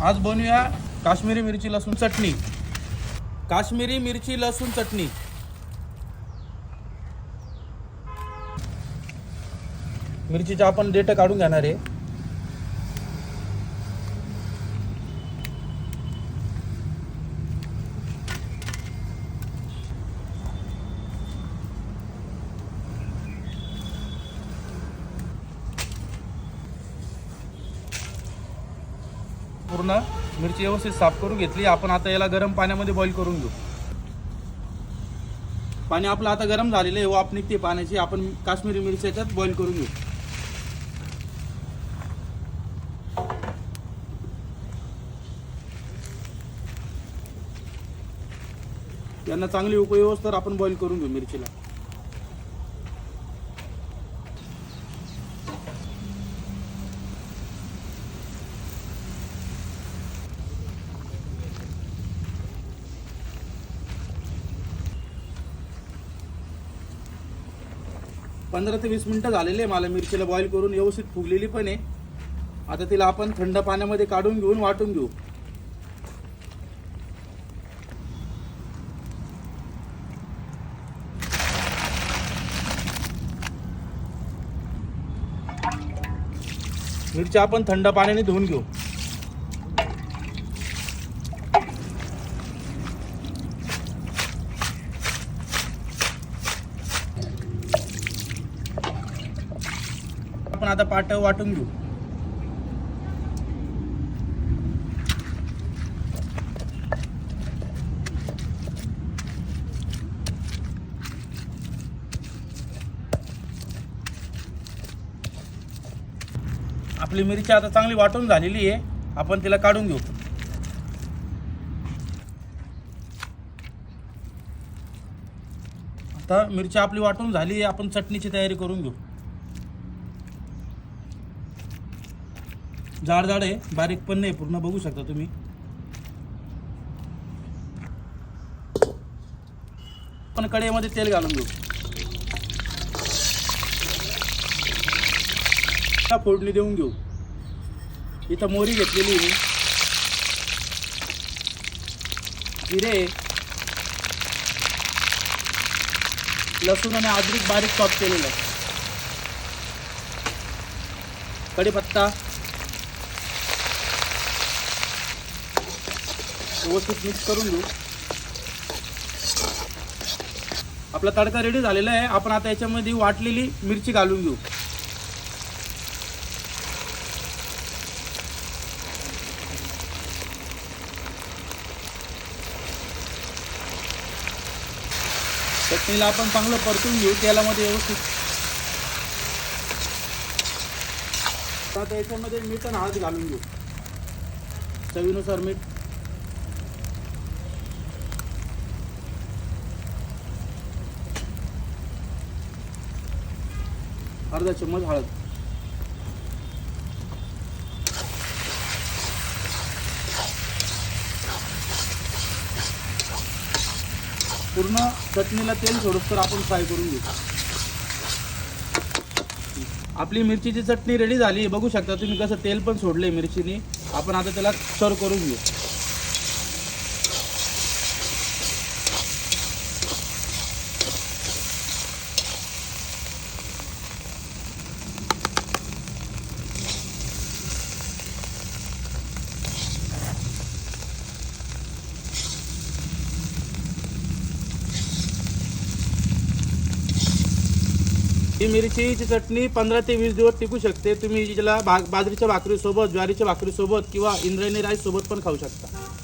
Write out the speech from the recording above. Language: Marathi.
आज बनवूया काश्मीरी मिरची लसूण चटणी। काश्मीरी मिरची लसूण चटणी। मिरचीचे आपण देठ काढून घेणार आहे। पूर्ण मिरची व्यवस्थित साफ करून घेतली आपण। आता याला गरम पाण्यामध्ये बॉईल करून घेऊ। पाणी आपलं आता गरम झालेलं आहे, वाफ निघते पाण्याची। आपण काश्मीरी मिरची याच्यात बॉईल करून घेऊ। यांना चांगली उकळी येऊस तर आपण बॉईल करून घेऊ मिरचीला। पंधरा ते 20 मिनिटं झालेले मला मिरचीला बॉईल करून, व्यवस्थित फुगलेली पण आहे। आता तिला आपण थंड पाण्यामध्ये काढून घेऊन वाटून घेऊ। मिरची आपण थंड पाण्याने धुवून घेऊ। आपण आता पाट वाटून घेऊ। आपली मिरची आता चांगली वाटून झालेली आहे, आपण तिला काढून घेऊ। आता मिरची आपली वाटून झाली आहे, आपण चटणीची तयारी करून घेऊ। जाड जाड आहे, बारीक पण नाही, पूर्ण बघू शकता तुम्ही। आपण कढईमध्ये तेल घालून घेऊ। फोडणी देऊन घेऊ। इथं मोहरी घेतलेली आहे, जिरे, लसूण आणि अद्रक बारीक चॉप केलेलं, कढीपत्ता व्यवस्थित मिक्स करून घेऊ। आपला तडका रेडी झालेला आहे। आपण आता याच्यामध्ये वाटलेली मिरची घालून घेऊ। चटणीला आपण चांगलं परतून घेऊ तेलामध्ये व्यवस्थित। आता याच्यामध्ये मीठ आणि हळद घालून घेऊ, चवीनुसार मीठ। अर्धा चम्मच हळद। पूर्ण चटणीला तेल सोडूस तर आपण फ्राय करून घेऊ। आपली मिरचीची चटणी रेडी झाली, बघू शकता तुम्ही कसं तेल पण सोडले मिरचीने। आपण आता त्याला सर्व करून घेऊ। ही मिरचीची चटणी 15 ते 20 दिवस टिकू शकते। तुम्ही जिला बाजरीच्या भाकरीसोबत, ज्वारीच्या भाकरीसोबत किंवा इंद्रायणी राईस सोबत पण खाऊ शकता।